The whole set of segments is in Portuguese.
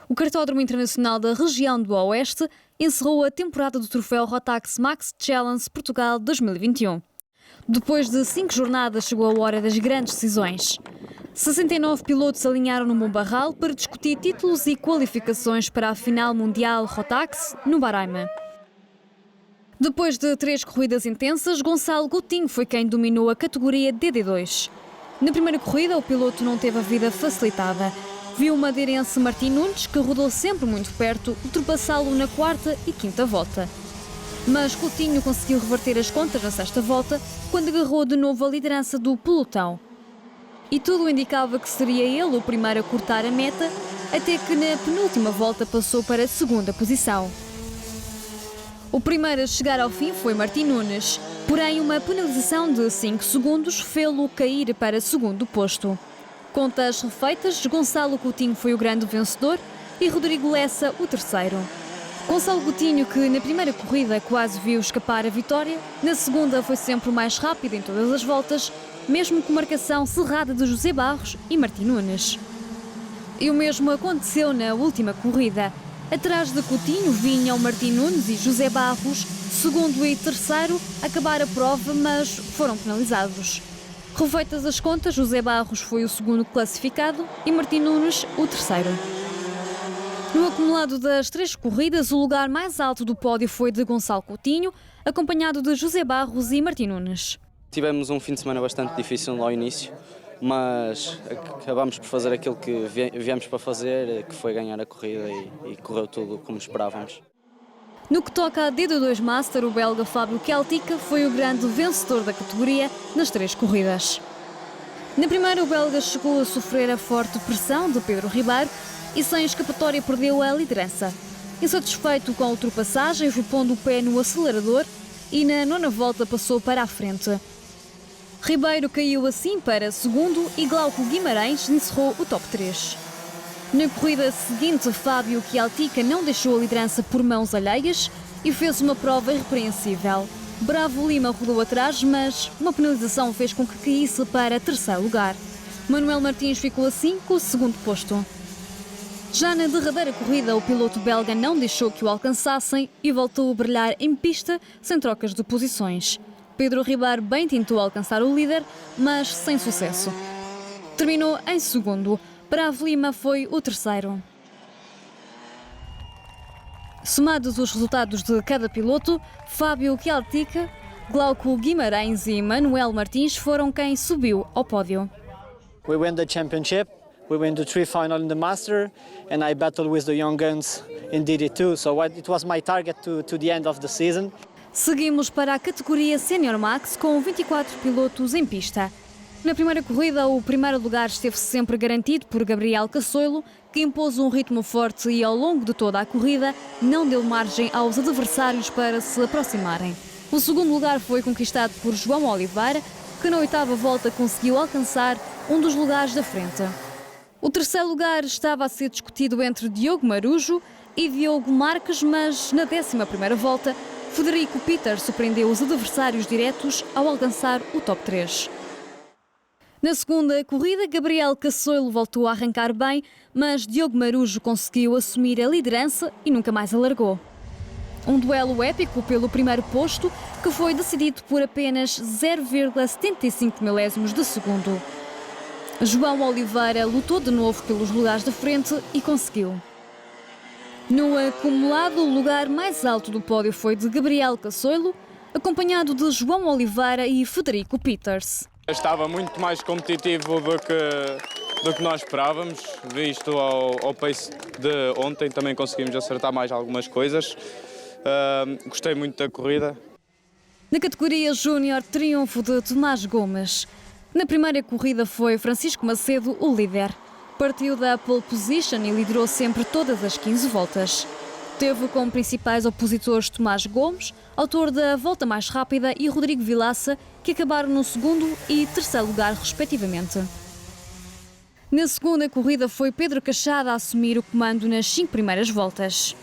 O Cartódromo Internacional da Região do Oeste encerrou a temporada do troféu Rotax Max Challenge Portugal 2021. Depois de 5 jornadas, chegou a hora das grandes decisões. 69 pilotos alinharam no Mombarral para discutir títulos e qualificações para a final mundial Rotax no Bahrein. Depois de 3 corridas intensas, Gonçalo Coutinho foi quem dominou a categoria DD2. Na primeira corrida, o piloto não teve a vida facilitada. Viu o madeirense Martim Nunes, que rodou sempre muito perto, ultrapassá-lo na 4ª e 5ª volta. Mas Coutinho conseguiu reverter as contas na 6ª volta, quando agarrou de novo a liderança do pelotão. E tudo indicava que seria ele o primeiro a cortar a meta, até que na penúltima volta passou para a 2ª posição. O primeiro a chegar ao fim foi Martim Nunes, porém uma penalização de 5 segundos fê-lo cair para 2º posto. Contas refeitas, Gonçalo Coutinho foi o grande vencedor e Rodrigo Lessa o terceiro. Gonçalo Coutinho, que na primeira corrida quase viu escapar a vitória, na segunda foi sempre o mais rápido em todas as voltas, mesmo com marcação cerrada de José Barros e Martim Nunes. E o mesmo aconteceu na última corrida. Atrás de Coutinho vinham Martim Nunes e José Barros, segundo e terceiro, acabar a prova, mas foram penalizados. Refeitas as contas, José Barros foi o segundo classificado e Martim Nunes o terceiro. No acumulado das 3 corridas, o lugar mais alto do pódio foi de Gonçalo Coutinho, acompanhado de José Barros e Martim Nunes. Tivemos um fim de semana bastante difícil ao início, mas acabámos por fazer aquilo que viemos para fazer, que foi ganhar a corrida e correu tudo como esperávamos. No que toca a DD2 Master, o belga Fábio Keltica foi o grande vencedor da categoria nas 3 corridas. Na primeira, o belga chegou a sofrer a forte pressão de Pedro Ribeiro e sem escapatória perdeu a liderança. Insatisfeito com a ultrapassagem, foi pondo o pé no acelerador e na 9ª volta passou para a frente. Ribeiro caiu assim para 2º e Glauco Guimarães encerrou o top 3. Na corrida seguinte, Fábio Keltica não deixou a liderança por mãos alheias e fez uma prova irrepreensível. Bravo Lima rodou atrás, mas uma penalização fez com que caísse para 3º lugar. Manuel Martins ficou assim com o 2º posto. Já na derradeira corrida, o piloto belga não deixou que o alcançassem e voltou a brilhar em pista sem trocas de posições. Pedro Ribeiro bem tentou alcançar o líder, mas sem sucesso. Terminou em 2º. Bravo Lima foi o terceiro. Somados os resultados de cada piloto, Fábio Keltica, Glauco Guimarães e Manuel Martins foram quem subiu ao pódio. We win the championship, we win the 3 final in the Master, and I battled with the young guns in DD2, so it was my target to the end of the season. Seguimos para a categoria Senior Max com 24 pilotos em pista. Na primeira corrida, o primeiro lugar esteve sempre garantido por Gabriel Cassoilo, que impôs um ritmo forte e ao longo de toda a corrida não deu margem aos adversários para se aproximarem. O 2º lugar foi conquistado por João Oliveira, que na 8ª volta conseguiu alcançar um dos lugares da frente. O 3º lugar estava a ser discutido entre Diogo Marujo e Diogo Marques, mas na 11ª volta, Frederico Peter surpreendeu os adversários diretos ao alcançar o top 3. Na segunda corrida, Gabriel Cassoilo voltou a arrancar bem, mas Diogo Marujo conseguiu assumir a liderança e nunca mais a largou. Um duelo épico pelo primeiro posto, que foi decidido por apenas 0,75 milésimos de segundo. João Oliveira lutou de novo pelos lugares da frente e conseguiu. No acumulado, o lugar mais alto do pódio foi de Gabriel Cassoilo, acompanhado de João Oliveira e Frederico Peters. Estava muito mais competitivo do que nós esperávamos, visto ao pace de ontem, também conseguimos acertar mais algumas coisas. Gostei muito da corrida. Na categoria Júnior, triunfo de Tomás Gomes. Na primeira corrida foi Francisco Macedo o líder. Partiu da pole position e liderou sempre todas as 15 voltas. Teve como principais opositores Tomás Gomes, autor da volta mais rápida, e Rodrigo Vilaça, que acabaram no 2º e 3º lugar, respectivamente. Na segunda corrida foi Pedro Cachada a assumir o comando nas 5 primeiras voltas.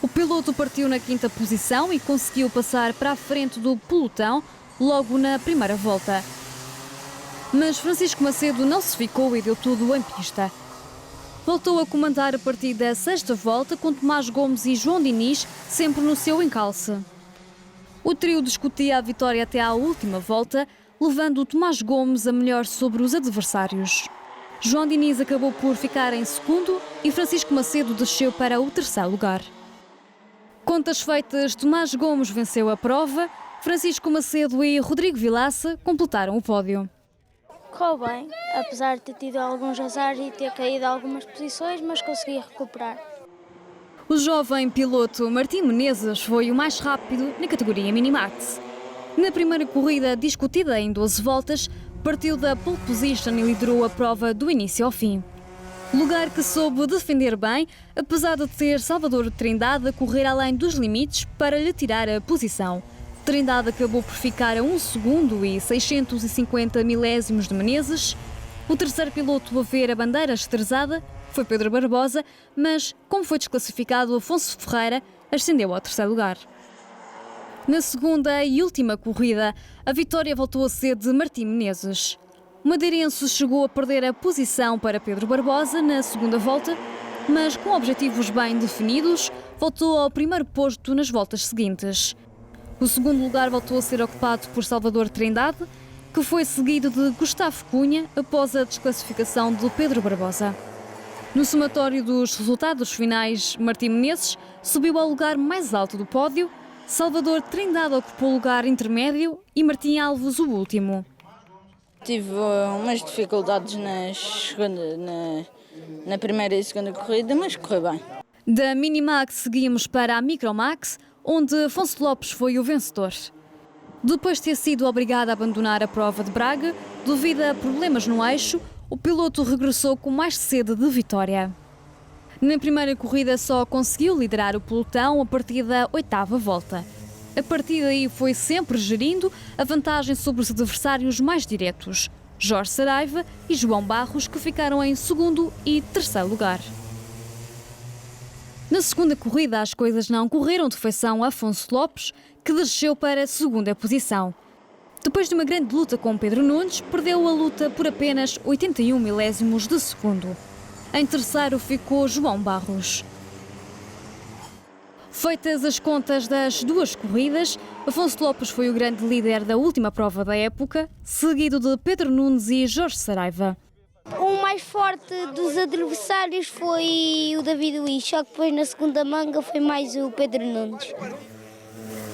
O piloto partiu na 5ª posição e conseguiu passar para a frente do pelotão logo na primeira volta. Mas Francisco Macedo não se ficou e deu tudo em pista. voltou a comandar a partir da sexta volta com Tomás Gomes e João Diniz sempre no seu encalce. O trio discutia a vitória até à última volta, levando Tomás Gomes a melhor sobre os adversários. João Diniz acabou por ficar em segundo e Francisco Macedo desceu para o terceiro lugar. Contas feitas, Tomás Gomes venceu a prova, Francisco Macedo e Rodrigo Vilaça completaram o pódio. Correu bem, apesar de ter tido alguns azares e ter caído algumas posições, mas consegui recuperar. O jovem piloto Martim Menezes foi o mais rápido na categoria Minimax. Na primeira corrida, discutida em 12 voltas, partiu da pole position e liderou a prova do início ao fim. Lugar que soube defender bem, apesar de ter Salvador Trindade a correr além dos limites para lhe tirar a posição. Trindade acabou por ficar a 1 segundo e 650 milésimos de Menezes. O terceiro piloto a ver a bandeira estrezada foi Pedro Barbosa, mas, como foi desclassificado, Afonso Ferreira ascendeu ao terceiro lugar. Na segunda e última corrida, a vitória voltou a ser de Martim Menezes. O madeirense chegou a perder a posição para Pedro Barbosa na segunda volta, mas com objetivos bem definidos, voltou ao primeiro posto nas voltas seguintes. O segundo lugar voltou a ser ocupado por Salvador Trindade, que foi seguido de Gustavo Cunha após a desclassificação de Pedro Barbosa. No somatório dos resultados finais, Martim Menezes subiu ao lugar mais alto do pódio, Salvador Trindade ocupou o lugar intermédio e Martim Alves o último. Tive umas dificuldades na primeira e segunda corrida, mas correu bem. Da Minimax seguimos para a Micromax, onde Afonso Lopes foi o vencedor. Depois de ter sido obrigado a abandonar a prova de Braga, devido a problemas no eixo, o piloto regressou com mais sede de vitória. Na primeira corrida só conseguiu liderar o pelotão a partir da 8ª volta. A partir daí foi sempre gerindo a vantagem sobre os adversários mais diretos, Jorge Saraiva e João Barros, que ficaram em segundo e terceiro lugar. Na segunda corrida, as coisas não correram de feição a Afonso Lopes, que desceu para a segunda posição. Depois de uma grande luta com Pedro Nunes, perdeu a luta por apenas 81 milésimos de segundo. Em terceiro ficou João Barros. Feitas as contas das duas corridas, Afonso Lopes foi o grande líder da última prova da época, seguido de Pedro Nunes e Jorge Saraiva. O mais forte dos adversários foi o David Luiz, só que depois na segunda manga foi mais o Pedro Nunes.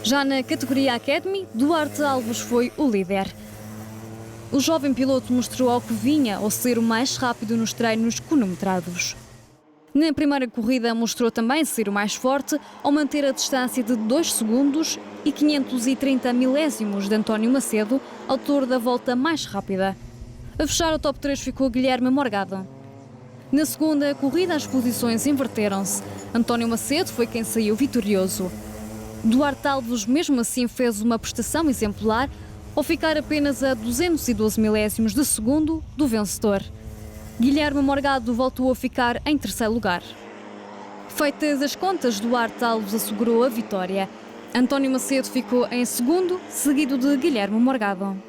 Já na categoria Academy, Duarte Alves foi o líder. O jovem piloto mostrou ao que vinha ao ser o mais rápido nos treinos cronometrados. Na primeira corrida mostrou também ser o mais forte ao manter a distância de 2 segundos e 530 milésimos de António Macedo, autor da volta mais rápida. A fechar o top 3 ficou Guilherme Morgado. Na segunda corrida as posições inverteram-se. António Macedo foi quem saiu vitorioso. Duarte Alves mesmo assim fez uma prestação exemplar ao ficar apenas a 212 milésimos de segundo do vencedor. Guilherme Morgado voltou a ficar em terceiro lugar. Feitas as contas, Duarte Alves assegurou a vitória. António Macedo ficou em segundo, seguido de Guilherme Morgado.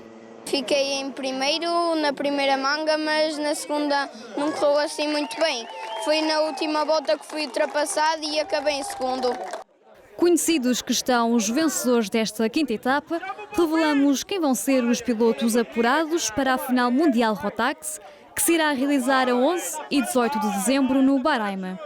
Fiquei em primeiro na primeira manga, mas na segunda não correu assim muito bem. Foi na última volta que fui ultrapassado e acabei em segundo. Conhecidos que estão os vencedores desta quinta etapa, revelamos quem vão ser os pilotos apurados para a final mundial Rotax, que se irá realizar a 11 e 18 de dezembro no Bahrein.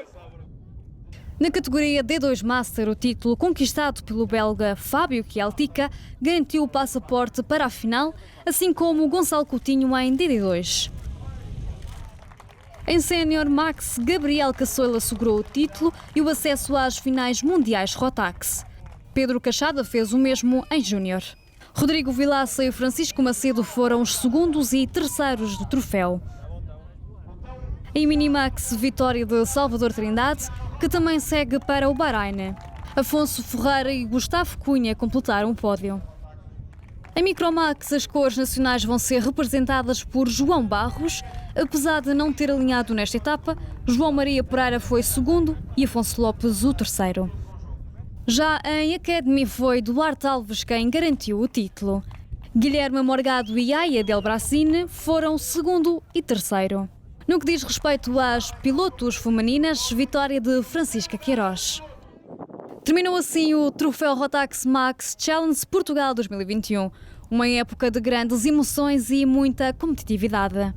Na categoria D2 Master, o título conquistado pelo belga Fábio Chialtica garantiu o passaporte para a final, assim como Gonçalo Coutinho em DD2. Em Sénior Max, Gabriel Caçoila assegurou o título e o acesso às finais mundiais Rotax. Pedro Cachada fez o mesmo em Júnior. Rodrigo Vilaça e Francisco Macedo foram os segundos e terceiros do troféu. Em Minimax, vitória de Salvador Trindade, que também segue para o Bahrein. Afonso Ferreira e Gustavo Cunha completaram o pódio. Em Micromax, as cores nacionais vão ser representadas por João Barros. Apesar de não ter alinhado nesta etapa, João Maria Pereira foi segundo e Afonso Lopes o terceiro. Já em Academy foi Duarte Alves quem garantiu o título. Guilherme Morgado e Aya Del Bracine foram segundo e terceiro. No que diz respeito às pilotos femininas, vitória de Francisca Queiroz. Terminou assim o troféu Rotax Max Challenge Portugal 2021. Uma época de grandes emoções e muita competitividade.